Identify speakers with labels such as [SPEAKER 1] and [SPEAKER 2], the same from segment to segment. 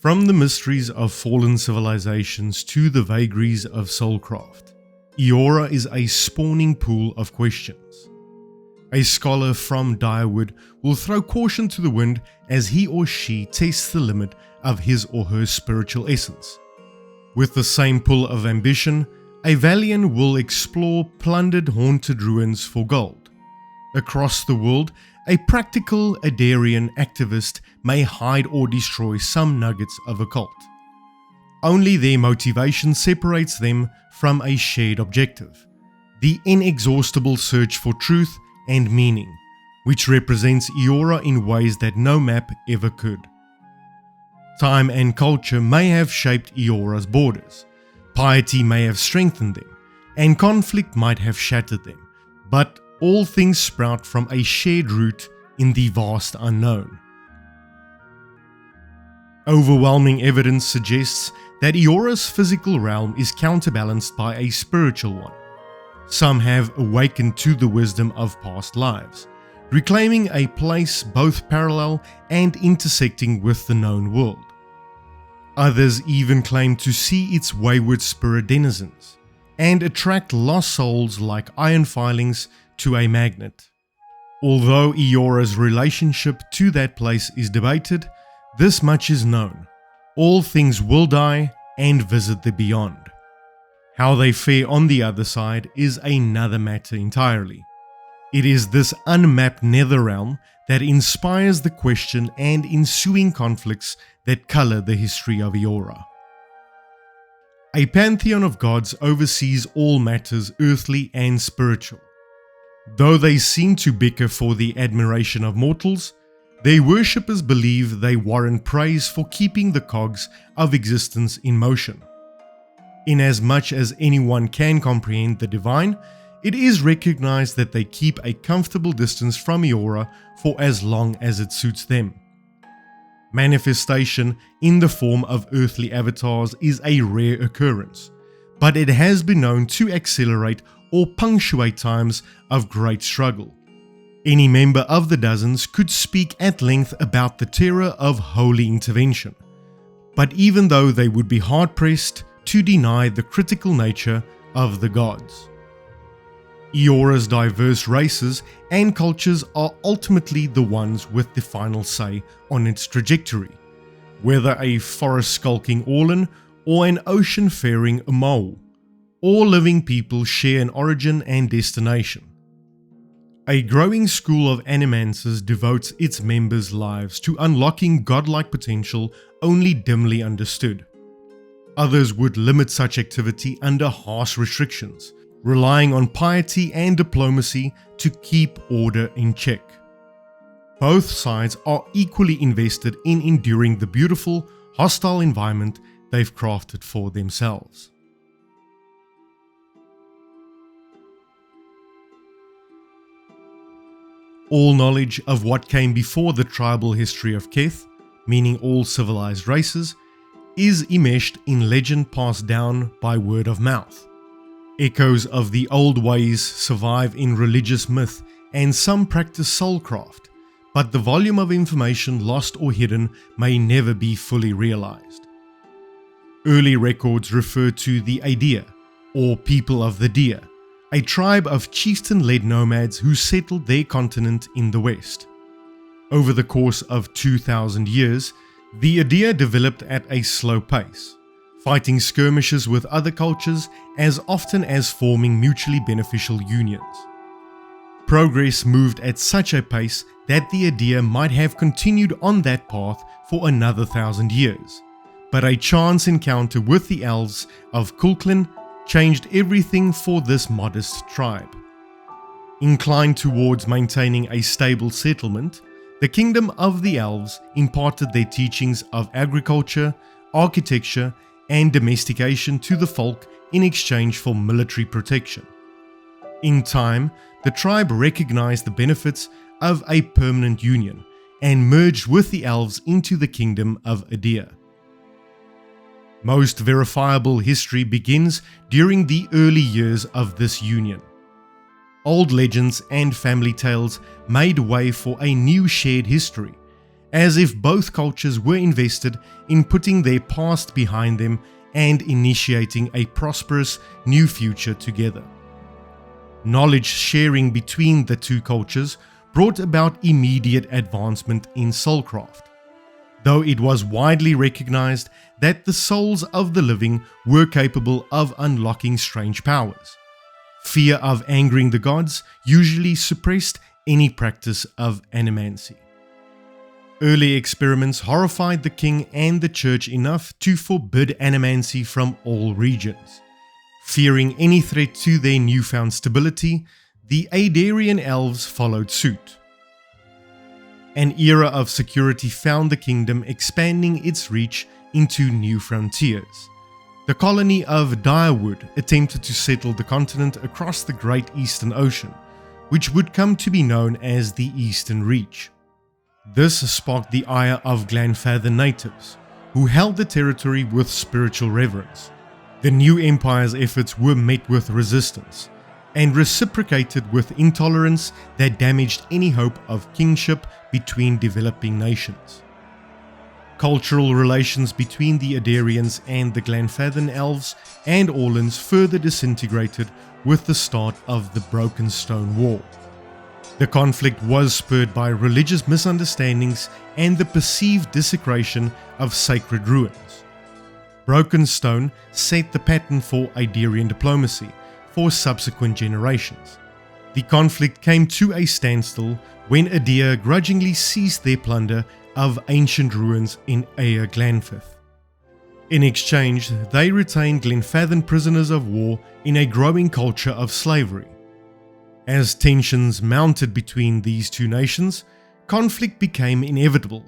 [SPEAKER 1] From the mysteries of fallen civilizations to the vagaries of soulcraft, Eora is a spawning pool of questions. A scholar from Direwood will throw caution to the wind as he or she tests the limit of his or her spiritual essence. With the same pull of ambition, a Valian will explore plundered, haunted ruins for gold. Across the world, a practical Adarian activist may hide or destroy some nuggets of a cult. Only their motivation separates them from a shared objective, the inexhaustible search for truth and meaning, which represents Eora in ways that no map ever could. Time and culture may have shaped Eora's borders, piety may have strengthened them, and conflict might have shattered them, but all things sprout from a shared root in the vast unknown. Overwhelming evidence suggests that Eora's physical realm is counterbalanced by a spiritual one. Some have awakened to the wisdom of past lives, reclaiming a place both parallel and intersecting with the known world. Others even claim to see its wayward spirit denizens, and attract lost souls like iron filings to a magnet. Although Eora's relationship to that place is debated, this much is known: all things will die and visit the beyond. How they fare on the other side is another matter entirely. It is this unmapped nether realm that inspires the question and ensuing conflicts that color the history of Eora. A pantheon of gods oversees all matters earthly and spiritual. Though they seem to bicker for the admiration of mortals, their worshippers believe they warrant praise for keeping the cogs of existence in motion. Inasmuch as anyone can comprehend the divine, it is recognized that they keep a comfortable distance from Eora for as long as it suits them. Manifestation in the form of earthly avatars is a rare occurrence, but it has been known to accelerate or punctuate times of great struggle. Any member of the dozens could speak at length about the terror of holy intervention, but even though they would be hard-pressed to deny the critical nature of the gods. Eora's diverse races and cultures are ultimately the ones with the final say on its trajectory, whether a forest-skulking Orlan or an ocean-faring Mole. All living people share an origin and destination. A growing school of animancers devotes its members' lives to unlocking godlike potential only dimly understood. Others would limit such activity under harsh restrictions, relying on piety and diplomacy to keep order in check. Both sides are equally invested in enduring the beautiful, hostile environment they've crafted for themselves. All knowledge of what came before the tribal history of Keth, meaning all civilized races, is enmeshed in legend passed down by word of mouth. Echoes of the old ways survive in religious myth, and some practice soulcraft, but the volume of information lost or hidden may never be fully realized. Early records refer to the Aedea, or people of the Deer, a tribe of chieftain-led nomads who settled their continent in the west. Over the course of 2,000 years, the Aedea developed at a slow pace, fighting skirmishes with other cultures as often as forming mutually beneficial unions. Progress moved at such a pace that the Aedea might have continued on that path for another 1,000 years, but a chance encounter with the elves of Kulklin changed everything for this modest tribe. Inclined towards maintaining a stable settlement, the kingdom of the elves imparted their teachings of agriculture, architecture, and domestication to the folk in exchange for military protection. In time, the tribe recognized the benefits of a permanent union and merged with the elves into the kingdom of Aedea. Most verifiable history begins during the early years of this union. Old legends and family tales made way for a new shared history, as if both cultures were invested in putting their past behind them and initiating a prosperous new future together. Knowledge sharing between the two cultures brought about immediate advancement in soulcraft, though it was widely recognized that the souls of the living were capable of unlocking strange powers. Fear of angering the gods usually suppressed any practice of animancy. Early experiments horrified the king and the church enough to forbid animancy from all regions. Fearing any threat to their newfound stability, the Adarian elves followed suit. An era of security found the kingdom expanding its reach into new frontiers. The colony of Direwood attempted to settle the continent across the Great Eastern Ocean, which would come to be known as the Eastern Reach. This sparked the ire of Glenfather natives, who held the territory with spiritual reverence. The new empire's efforts were met with resistance, and reciprocated with intolerance that damaged any hope of kingship between developing nations. Cultural relations between the Adarians and the Glenfather elves and Orlans further disintegrated with the start of the Broken Stone War. The conflict was spurred by religious misunderstandings and the perceived desecration of sacred ruins. Broken Stone set the pattern for Adarian diplomacy for subsequent generations. The conflict came to a standstill when Adir grudgingly seized their plunder of ancient ruins in Aya Glanfith. In exchange, they retained Glenfathan prisoners of war in a growing culture of slavery. As tensions mounted between these two nations, conflict became inevitable,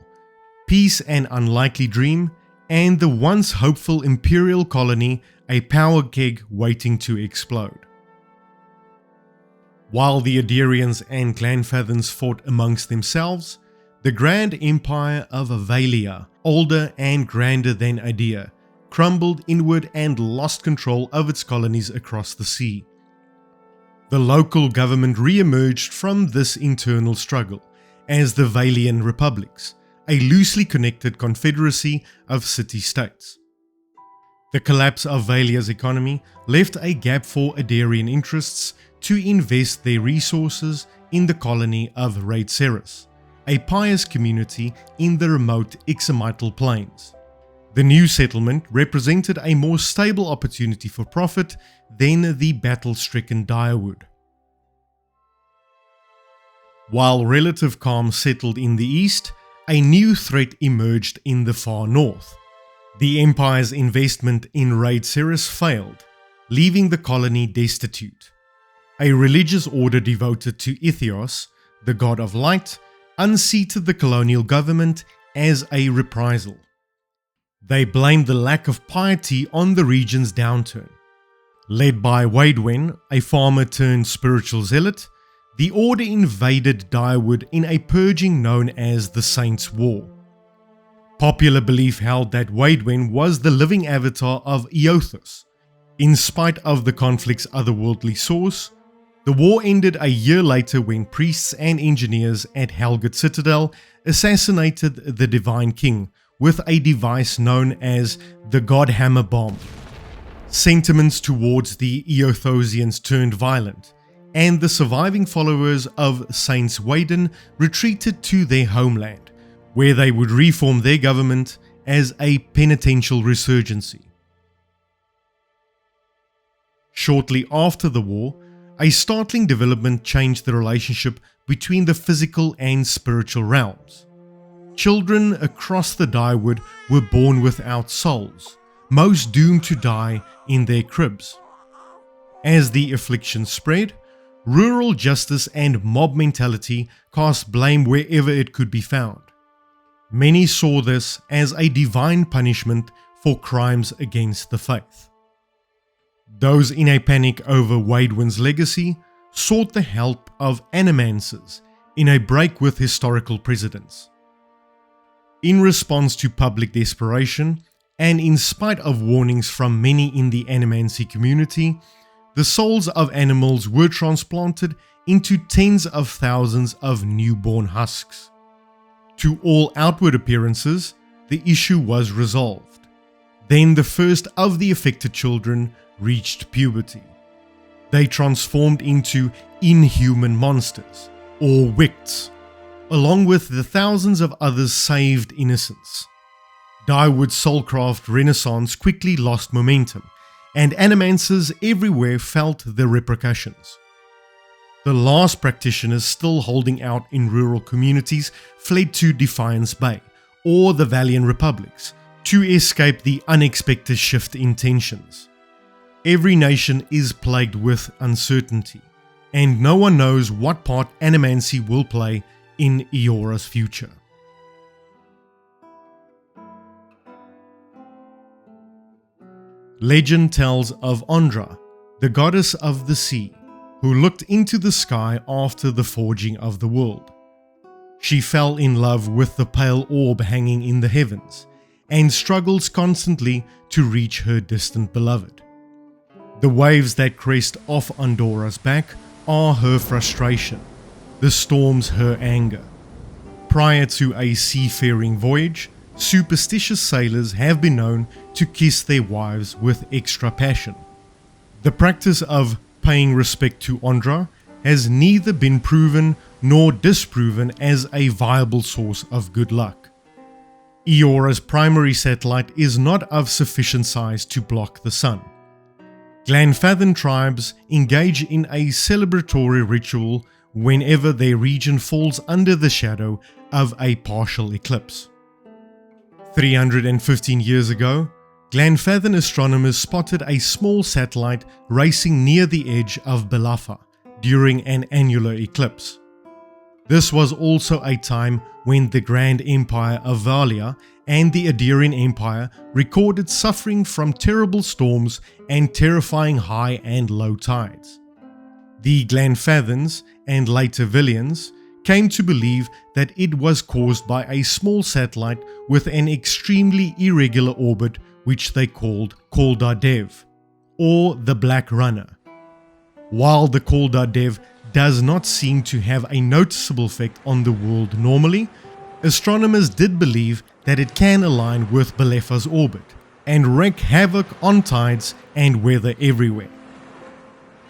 [SPEAKER 1] peace an unlikely dream, and the once hopeful imperial colony a power keg waiting to explode. While the Adarians and Glenfathans fought amongst themselves, the Grand Empire of Avalia, older and grander than Adir, crumbled inward and lost control of its colonies across the sea. The local government re-emerged from this internal struggle as the Valian Republics, a loosely connected confederacy of city-states. The collapse of Valia's economy left a gap for Adarian interests to invest their resources in the colony of Raid Ceres, a pious community in the remote Ixamital plains. The new settlement represented a more stable opportunity for profit than the battle-stricken Direwood. While relative calm settled in the east, a new threat emerged in the far north. The Empire's investment in Raid Ceres failed, leaving the colony destitute. A religious order devoted to Ithios, the god of light, unseated the colonial government as a reprisal. They blamed the lack of piety on the region's downturn. Led by Waidwen, a farmer turned spiritual zealot, the order invaded Direwood in a purging known as the Saints' War. Popular belief held that Waidwen was the living avatar of Eothas. In spite of the conflict's otherworldly source, the war ended a year later when priests and engineers at Helgate Citadel assassinated the Divine King with a device known as the Godhammer Bomb. Sentiments towards the Eothosians turned violent, and the surviving followers of Saints Waiden retreated to their homeland, where they would reform their government as a penitential resurgency. Shortly after the war, a startling development changed the relationship between the physical and spiritual realms. Children across the Direwood were born without souls, most doomed to die in their cribs. As the affliction spread, rural justice and mob mentality cast blame wherever it could be found. Many saw this as a divine punishment for crimes against the faith. Those in a panic over Waidwen's legacy sought the help of animancers in a break with historical precedents. In response to public desperation, and in spite of warnings from many in the animancy community, the souls of animals were transplanted into tens of thousands of newborn husks. To all outward appearances, the issue was resolved. Then the first of the affected children reached puberty. They transformed into inhuman monsters, or wicts, along with the thousands of others saved innocents. Dyewood's soulcraft renaissance quickly lost momentum, and animancers everywhere felt the repercussions. The last practitioners still holding out in rural communities fled to Defiance Bay, or the Valiant Republics, to escape the unexpected shift in tensions. Every nation is plagued with uncertainty, and no one knows what part animancy will play in Eora's future. Legend tells of Ondra, the goddess of the sea, who looked into the sky after the forging of the world. She fell in love with the pale orb hanging in the heavens, and struggles constantly to reach her distant beloved. The waves that crest off Ondora's back are her frustration, the storms her anger. Prior to a seafaring voyage, superstitious sailors have been known to kiss their wives with extra passion. The practice of paying respect to Ondra has neither been proven nor disproven as a viable source of good luck. Eora's primary satellite is not of sufficient size to block the sun. Glenfathan tribes engage in a celebratory ritual whenever their region falls under the shadow of a partial eclipse. 315 years ago, Glenfathan astronomers spotted a small satellite racing near the edge of Belafa during an annular eclipse. This was also a time when the Grand Empire of Valia and the Aderian Empire recorded suffering from terrible storms and terrifying high and low tides. The Glenfathans and later Villians came to believe that it was caused by a small satellite with an extremely irregular orbit which they called Kaldar Dev, or the Black Runner. While the Kaldar Dev does not seem to have a noticeable effect on the world normally, astronomers did believe that it can align with Belefa's orbit and wreak havoc on tides and weather everywhere.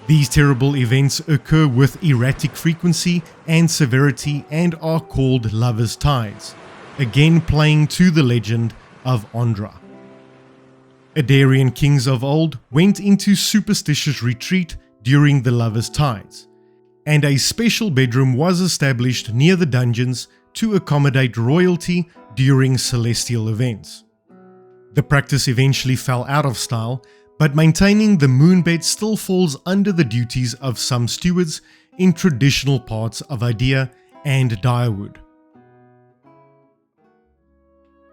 [SPEAKER 1] These terrible events occur with erratic frequency and severity and are called lovers' tides, again playing to the legend of Ondra. Aderian kings of old went into superstitious retreat during the lovers' tides, and a special bedroom was established near the dungeons to accommodate royalty during celestial events. The practice eventually fell out of style, but maintaining the moonbed still falls under the duties of some stewards in traditional parts of Idea and Dyewood.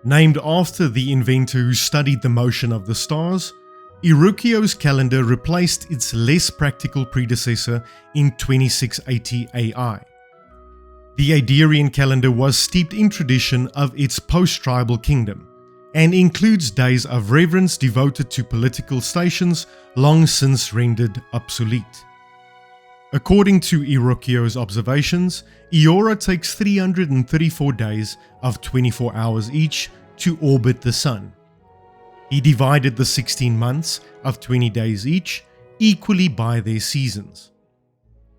[SPEAKER 1] Named after the inventor who studied the motion of the stars, Irukio's calendar replaced its less practical predecessor in 2680 AI. The Aderian calendar was steeped in tradition of its post-tribal kingdom, and includes days of reverence devoted to political stations long since rendered obsolete. According to Irukio's observations, Eora takes 334 days of 24 hours each to orbit the Sun. He divided the 16 months of 20 days each equally by their seasons.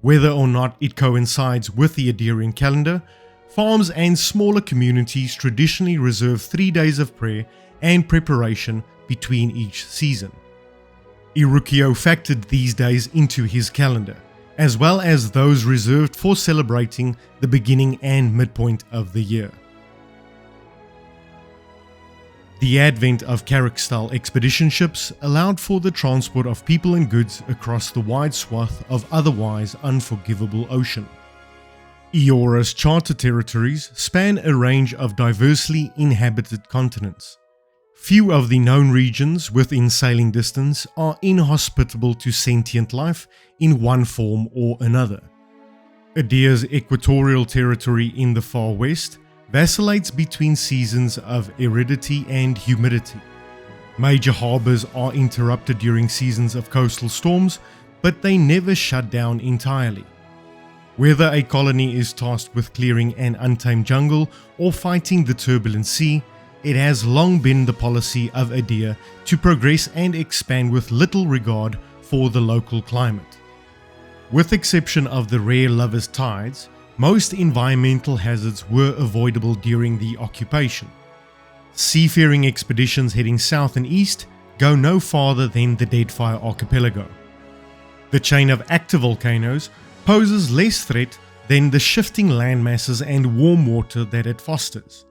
[SPEAKER 1] Whether or not it coincides with the Aderian calendar, farms and smaller communities traditionally reserve 3 days of prayer and preparation between each season. Irukio factored these days into his calendar, as well as those reserved for celebrating the beginning and midpoint of the year. The advent of Carrack-style expedition ships allowed for the transport of people and goods across the wide swath of otherwise unforgivable ocean. Eora's charter territories span a range of diversely inhabited continents. Few of the known regions within sailing distance are inhospitable to sentient life in one form or another. Adea's equatorial territory in the far west vacillates between seasons of aridity and humidity. Major harbors are interrupted during seasons of coastal storms, but they never shut down entirely. Whether a colony is tasked with clearing an untamed jungle or fighting the turbulent sea, it has long been the policy of Adia to progress and expand with little regard for the local climate. With exception of the rare lovers' tides, most environmental hazards were avoidable during the occupation. Seafaring expeditions heading south and east go no farther than the Deadfire Archipelago. The chain of active volcanoes poses less threat than the shifting land masses and warm water that it fosters.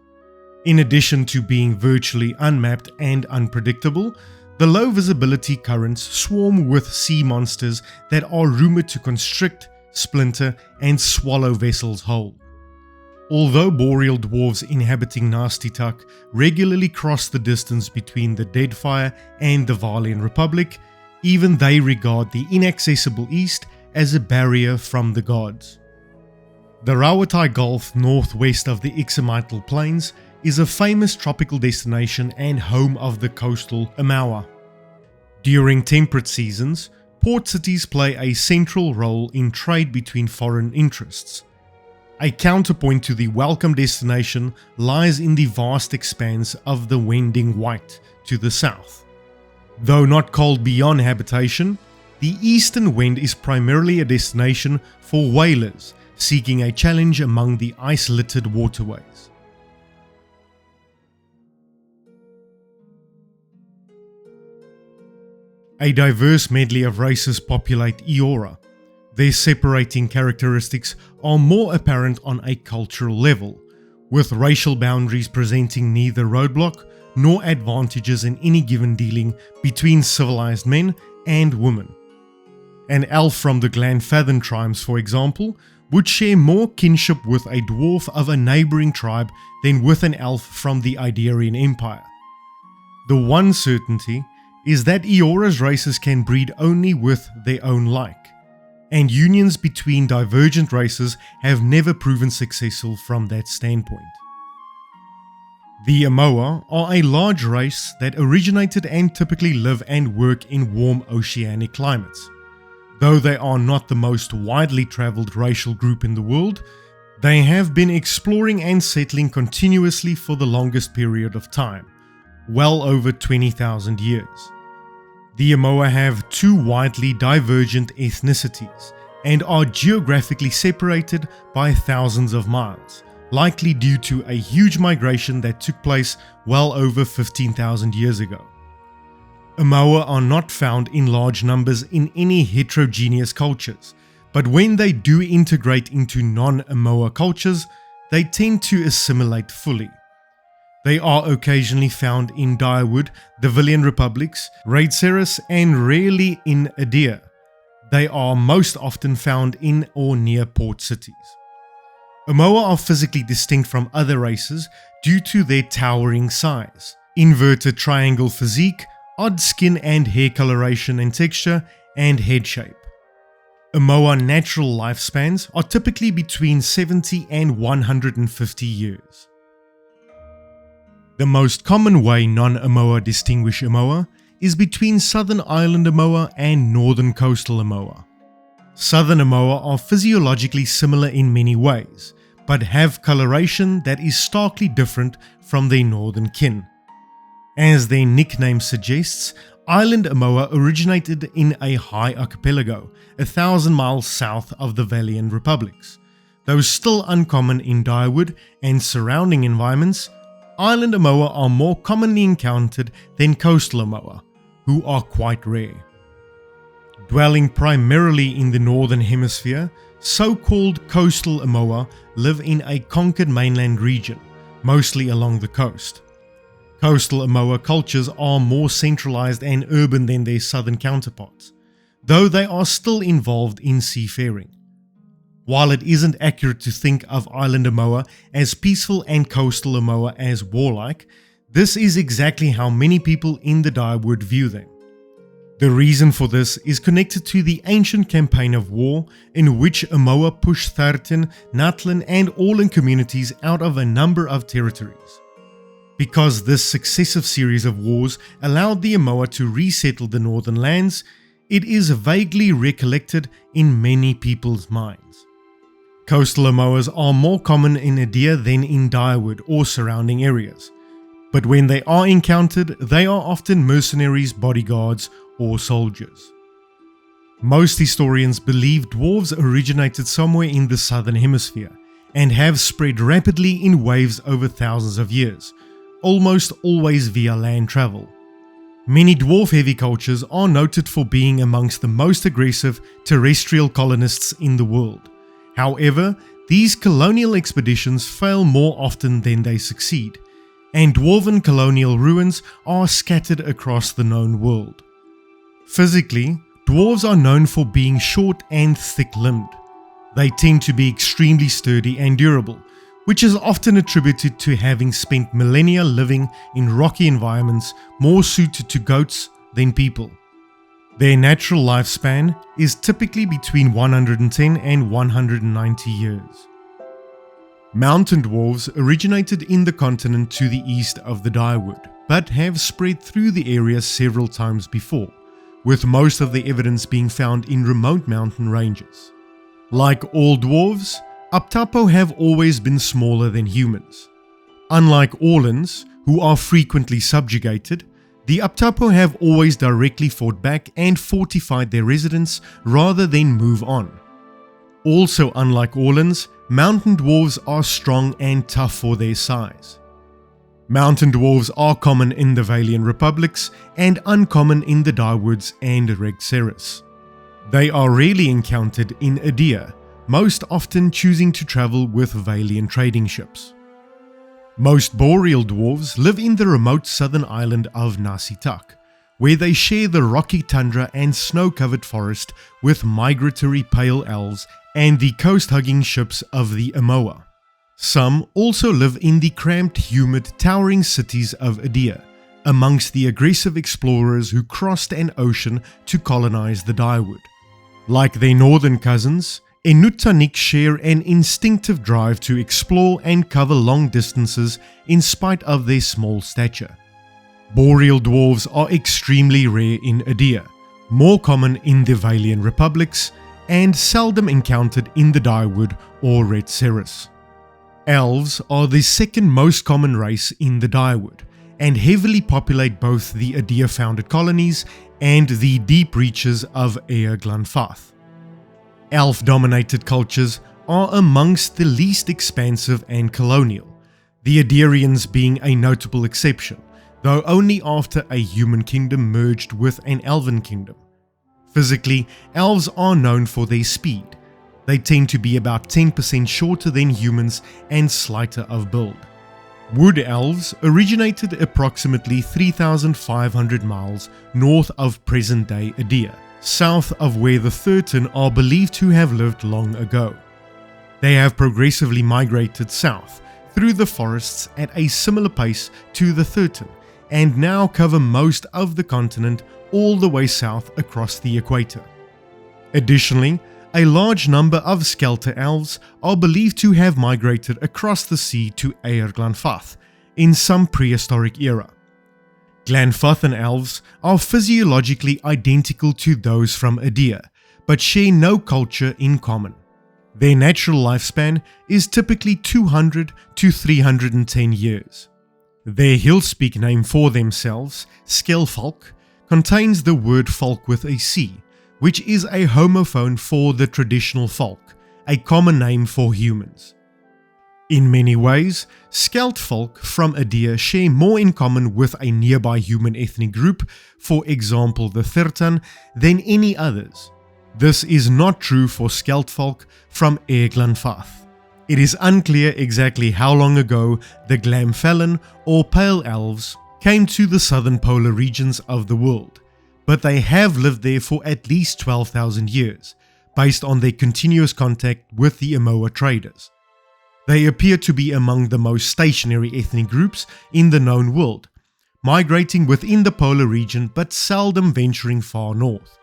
[SPEAKER 1] In addition to being virtually unmapped and unpredictable, the low visibility currents swarm with sea monsters that are rumored to constrict, splinter, and swallow vessels whole. Although boreal dwarves inhabiting Nasty Tuck regularly cross the distance between the Deadfire and the Valian Republic, even they regard the inaccessible east as a barrier from the gods. The Rawatai Gulf northwest of the Ixamital Plains is a famous tropical destination and home of the coastal Amawa. During temperate seasons, port cities play a central role in trade between foreign interests. A counterpoint to the welcome destination lies in the vast expanse of the Wending White to the south. Though not cold beyond habitation, the Eastern Wend is primarily a destination for whalers seeking a challenge among the ice-littered waterways. A diverse medley of races populate Eora. Their separating characteristics are more apparent on a cultural level, with racial boundaries presenting neither roadblock nor advantages in any given dealing between civilized men and women. An elf from the Glenfathan tribes, for example, would share more kinship with a dwarf of a neighboring tribe than with an elf from the Idarian Empire. The one certainty is that Eora's races can breed only with their own like, and unions between divergent races have never proven successful from that standpoint. The Amoa are a large race that originated and typically live and work in warm oceanic climates. Though they are not the most widely travelled racial group in the world, they have been exploring and settling continuously for the longest period of time, well over 20,000 years. The Amoa have two widely divergent ethnicities and are geographically separated by thousands of miles, likely due to a huge migration that took place well over 15,000 years ago. Amoa are not found in large numbers in any heterogeneous cultures, but when they do integrate into non-Amoa cultures, they tend to assimilate fully. They are occasionally found in Direwood, the Villian Republics, Raidceris, and rarely in Adia. They are most often found in or near port cities. Amoa are physically distinct from other races due to their towering size, inverted triangle physique, odd skin and hair coloration and texture, and head shape. Amoa natural lifespans are typically between 70 and 150 years. The most common way non-Amoa distinguish Amoa is between Southern Island Amoa and Northern Coastal Amoa. Southern Amoa are physiologically similar in many ways, but have coloration that is starkly different from their northern kin. As their nickname suggests, Island Amoa originated in a high archipelago, 1,000 miles south of the Valian Republics. Though still uncommon in Direwood and surrounding environments, Island Amoa are more commonly encountered than Coastal Amoa, who are quite rare. Dwelling primarily in the northern hemisphere, so-called Coastal Amoa live in a conquered mainland region, mostly along the coast. Coastal Amoa cultures are more centralized and urban than their southern counterparts, though they are still involved in seafaring. While it isn't accurate to think of Island Amoa as peaceful and Coastal Amoa as warlike, this is exactly how many people in the Direwood view them. The reason for this is connected to the ancient campaign of war in which Amoa pushed Thartan, Natlan and Orlan communities out of a number of territories. Because this successive series of wars allowed the Amoa to resettle the northern lands, it is vaguely recollected in many people's minds. Coastal Amoas are more common in Edea than in Direwood or surrounding areas, but when they are encountered, they are often mercenaries, bodyguards, or soldiers. Most historians believe dwarves originated somewhere in the southern hemisphere and have spread rapidly in waves over thousands of years, almost always via land travel. Many dwarf-heavy cultures are noted for being amongst the most aggressive terrestrial colonists in the world. However, these colonial expeditions fail more often than they succeed, and dwarven colonial ruins are scattered across the known world. Physically, dwarves are known for being short and thick-limbed. They tend to be extremely sturdy and durable, which is often attributed to having spent millennia living in rocky environments more suited to goats than people. Their natural lifespan is typically between 110 and 190 years. Mountain dwarves originated in the continent to the east of the Direwood, but have spread through the area several times before, with most of the evidence being found in remote mountain ranges. Like all dwarves, Uptapo have always been smaller than humans. Unlike Orlans, who are frequently subjugated, the Uptapo have always directly fought back and fortified their residence rather than move on. Also, unlike Orlans, mountain dwarves are strong and tough for their size. Mountain dwarves are common in the Valian republics and uncommon in the Direwoods and Regceris. They are rarely encountered in Edea, most often choosing to travel with Valian trading ships. Most boreal dwarves live in the remote southern island of Nasitak, where they share the rocky tundra and snow-covered forest with migratory pale elves and the coast-hugging ships of the Amoa. Some also live in the cramped, humid, towering cities of Edea, amongst the aggressive explorers who crossed an ocean to colonize the Direwood. Like their northern cousins, Enutanik share an instinctive drive to explore and cover long distances in spite of their small stature. Boreal dwarves are extremely rare in Edea, more common in the Valian republics, and seldom encountered in the Direwood or Regceris. Elves are the second most common race in the Direwood, and heavily populate both the Edea-founded colonies and the deep reaches of Eir Glanfath. Elf-dominated cultures are amongst the least expansive and colonial, the Ederians being a notable exception, though only after a human kingdom merged with an elven kingdom. Physically, elves are known for their speed. They tend to be about 10% shorter than humans and slighter of build. Wood elves originated approximately 3,500 miles north of present-day Edea, south of where the Thurton are believed to have lived long ago. They have progressively migrated south through the forests at a similar pace to the Thurton, and now cover most of the continent all the way south across the equator. Additionally, a large number of Skelter elves are believed to have migrated across the sea to Eir Glanfath in some prehistoric era. Glanfathan elves are physiologically identical to those from Edea, but share no culture in common. Their natural lifespan is typically 200 to 310 years. Their Hillspeak name for themselves, Skelfolk, contains the word folk with a C, which is a homophone for the traditional folk, a common name for humans. In many ways, Skelt folk from Edea share more in common with a nearby human ethnic group, for example the Thirtan, than any others. This is not true for Skelt folk from Eir Glanfath. It is unclear exactly how long ago the Glamfellan or Pale Elves came to the southern polar regions of the world, but they have lived there for at least 12,000 years, based on their continuous contact with the Amoa traders. They appear to be among the most stationary ethnic groups in the known world, migrating within the polar region but seldom venturing far north.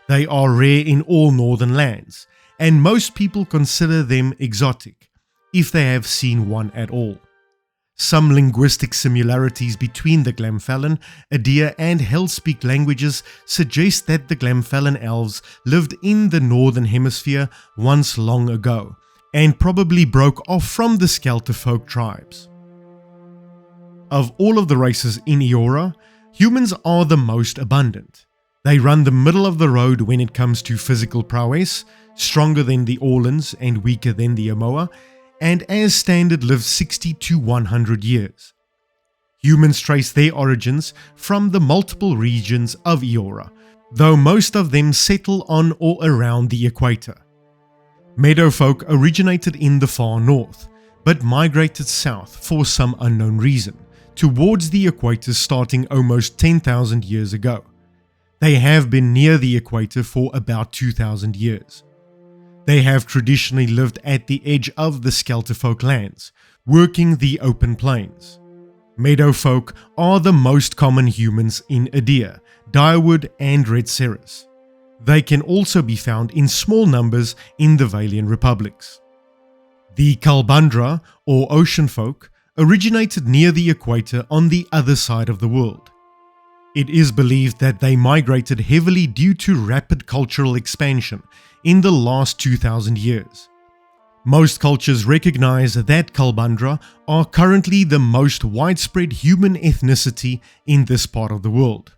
[SPEAKER 1] They are rare in all northern lands, and most people consider them exotic, if they have seen one at all. Some linguistic similarities between the Glamfellan, Edea and Hellspeak languages suggest that the Glamfellan elves lived in the northern hemisphere once long ago, and probably broke off from the Skelterfolk tribes. Of all of the races in Eora, humans are the most abundant. They run the middle of the road when it comes to physical prowess, stronger than the Orlans and weaker than the Omoa, and as standard live 60 to 100 years. Humans trace their origins from the multiple regions of Eora, though most of them settle on or around the equator. Meadowfolk originated in the far north, but migrated south for some unknown reason, towards the equator starting almost 10,000 years ago. They have been near the equator for about 2,000 years. They have traditionally lived at the edge of the Skelterfolk lands, working the open plains. Meadowfolk are the most common humans in Edea, Direwood and Red Ceres. They can also be found in small numbers in the Valian republics. The Kalbundra, or ocean folk, originated near the equator on the other side of the world. It is believed that they migrated heavily due to rapid cultural expansion in the last 2,000 years. Most cultures recognize that Kalbundra are currently the most widespread human ethnicity in this part of the world.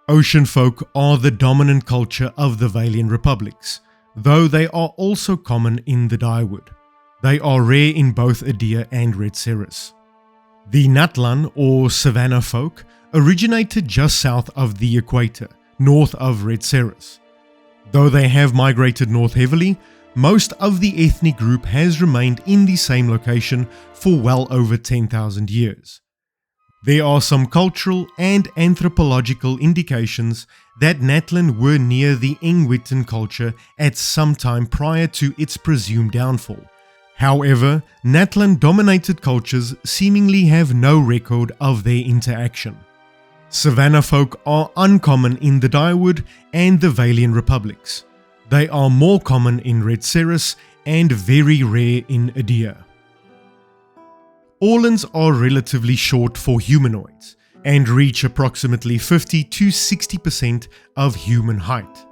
[SPEAKER 1] Ocean folk are the dominant culture of the Valian republics, though they are also common in the Direwood. They are rare in both Edea and Red Ceres. The Natlan, or Savannah folk, originated just south of the equator, north of Red Ceres. Though they have migrated north heavily, most of the ethnic group has remained in the same location for well over 10,000 years. There are some cultural and anthropological indications that Natlan were near the Engwitan culture at some time prior to its presumed downfall. However, Natlan dominated cultures seemingly have no record of their interaction. Savannah folk are uncommon in the Direwood and the Valian republics. They are more common in Red Ceres and very rare in Edea. Orlans are relatively short for humanoids and reach approximately 50 to 60% of human height.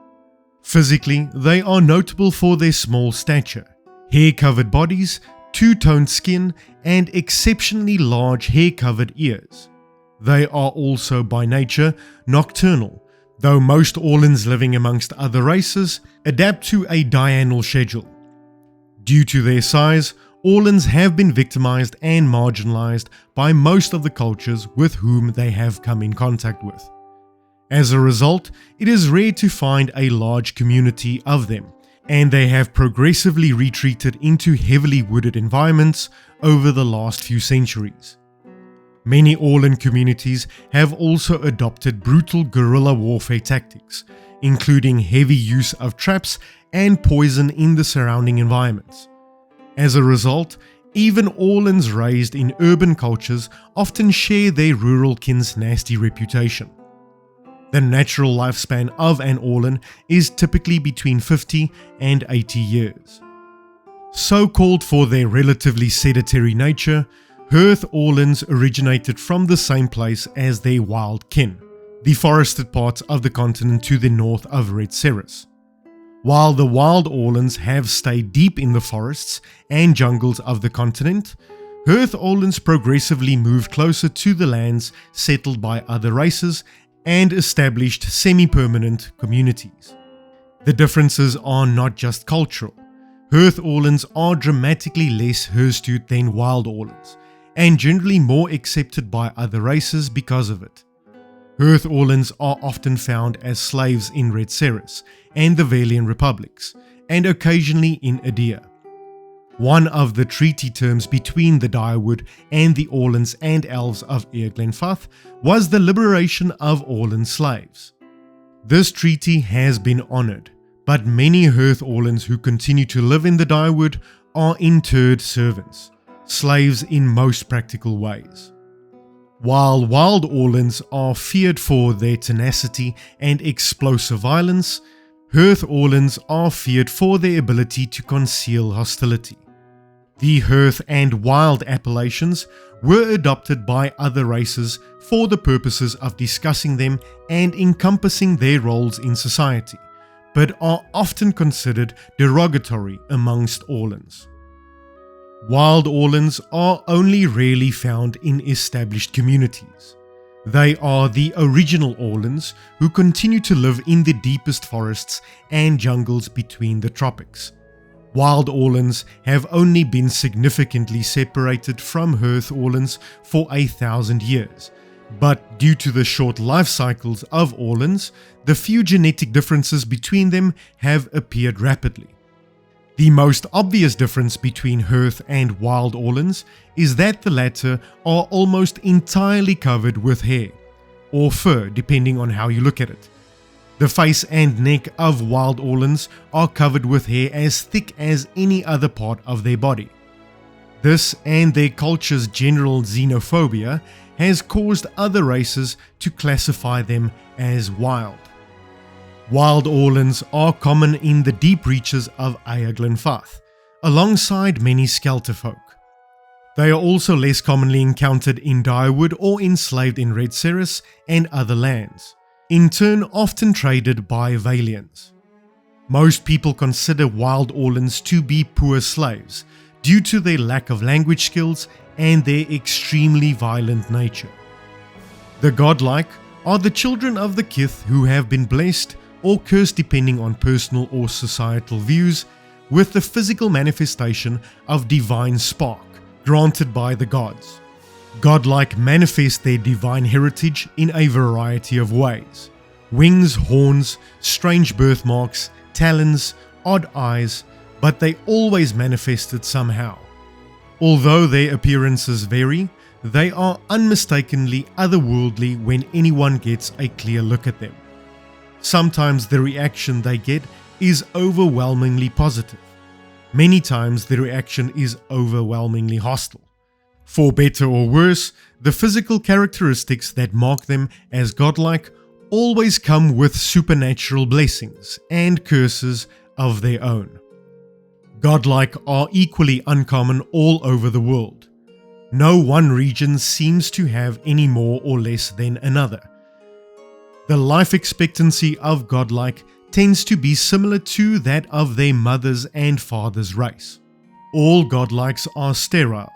[SPEAKER 1] Physically, they are notable for their small stature, hair-covered bodies, two-toned skin, and exceptionally large hair-covered ears. They are also by nature nocturnal, though most Orlans living amongst other races adapt to a diurnal schedule. Due to their size, Orlans have been victimized and marginalized by most of the cultures with whom they have come in contact with. As a result, it is rare to find a large community of them, and they have progressively retreated into heavily wooded environments over the last few centuries. Many Orlan communities have also adopted brutal guerrilla warfare tactics, including heavy use of traps and poison in the surrounding environments. As a result, even Orlans raised in urban cultures often share their rural kin's nasty reputation. The natural lifespan of an Orlan is typically between 50 and 80 years. So-called for their relatively sedentary nature, Hearth Orlans originated from the same place as their wild kin, the forested parts of the continent to the north of Red Ceres. While the wild Orlans have stayed deep in the forests and jungles of the continent, Hearth Orlans progressively moved closer to the lands settled by other races and established semi-permanent communities. The differences are not just cultural. Hearth Orlans are dramatically less hirsute than wild Orlans, and generally more accepted by other races because of it. Hearth Orlans are often found as slaves in Red Ceres and the Valian republics, and occasionally in Edea. One of the treaty terms between the Direwood and the Orlans and Elves of Glenfath was the liberation of Orlan slaves. This treaty has been honoured, but many Hearth Orlans who continue to live in the Direwood are interred servants, slaves in most practical ways. While wild Orlans are feared for their tenacity and explosive violence, Hearth Orlans are feared for their ability to conceal hostility. The Hearth and Wild appellations were adopted by other races for the purposes of discussing them and encompassing their roles in society, but are often considered derogatory amongst Orlans. Wild Orlans are only rarely found in established communities. They are the original Orlans who continue to live in the deepest forests and jungles between the tropics. Wild Orlans have only been significantly separated from Hearth Orlans for 1,000 years, but due to the short life cycles of Orlans, the few genetic differences between them have appeared rapidly. The most obvious difference between Hearth and Wild Orlans is that the latter are almost entirely covered with hair, or fur depending on how you look at it. The face and neck of Wild Orlans are covered with hair as thick as any other part of their body. This and their culture's general xenophobia has caused other races to classify them as wild. Wild Orlans are common in the deep reaches of Glenfath, alongside many Skelterfolk. They are also less commonly encountered in Direwood or enslaved in Red Ceres and other lands, in turn often traded by Valians. Most people consider Wild Orlans to be poor slaves due to their lack of language skills and their extremely violent nature. The godlike are the children of the kith who have been blessed or cursed depending on personal or societal views with the physical manifestation of divine spark granted by the gods. Godlike manifest their divine heritage in a variety of ways: wings, horns, strange birthmarks, talons, odd eyes, but they always manifested somehow. Although their appearances vary, they are unmistakably otherworldly when anyone gets a clear look at them. Sometimes the reaction they get is overwhelmingly positive. Many times the reaction is overwhelmingly hostile. For better or worse, the physical characteristics that mark them as godlike always come with supernatural blessings and curses of their own. Godlike are equally uncommon all over the world. No one region seems to have any more or less than another. The life expectancy of godlike tends to be similar to that of their mother's and father's race. All godlikes are sterile.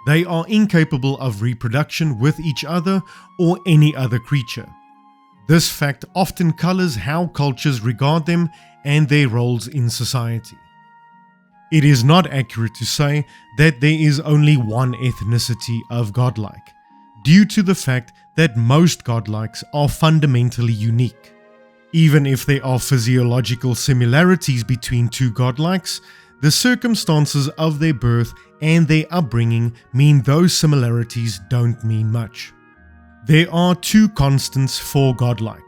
[SPEAKER 1] They are incapable of reproduction with each other or any other creature. This fact often colors how cultures regard them and their roles in society. It is not accurate to say that there is only one ethnicity of godlike, due to the fact that most godlikes are fundamentally unique. Even if there are physiological similarities between two godlikes, the circumstances of their birth and their upbringing mean those similarities don't mean much. There are two constants for godlike.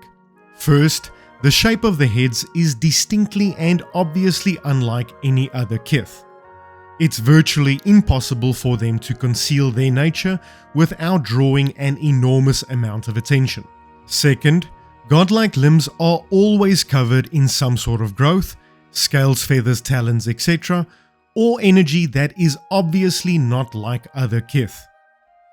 [SPEAKER 1] First, the shape of the heads is distinctly and obviously unlike any other kith. It's virtually impossible for them to conceal their nature without drawing an enormous amount of attention. Second, godlike limbs are always covered in some sort of growth, scales, feathers, talons, etc., or energy that is obviously not like other kith.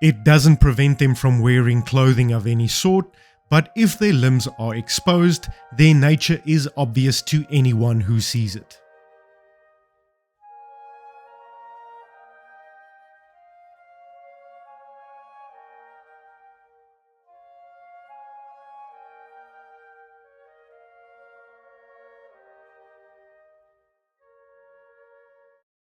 [SPEAKER 1] It doesn't prevent them from wearing clothing of any sort, but if their limbs are exposed, their nature is obvious to anyone who sees it.